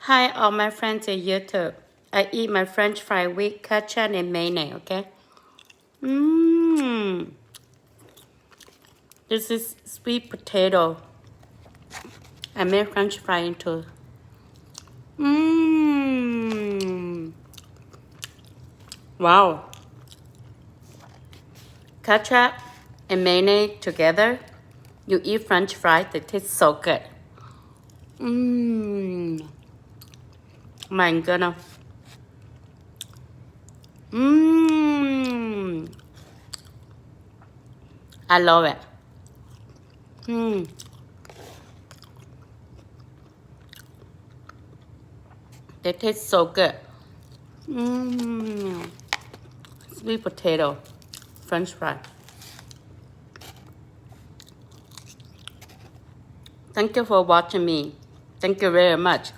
Hi, all my friends on YouTube. I eat my French fry with ketchup and mayonnaise, okay? Mmm. This is sweet potato. I made French fry into. Mmm. Wow. Ketchup and mayonnaise together. You eat French fries, they taste so good. Mmm. My goodness. Mmm. I love it. Mmm. They taste so good. Mmm. Sweet potato. French fry. Thank you for watching me. Thank you very much.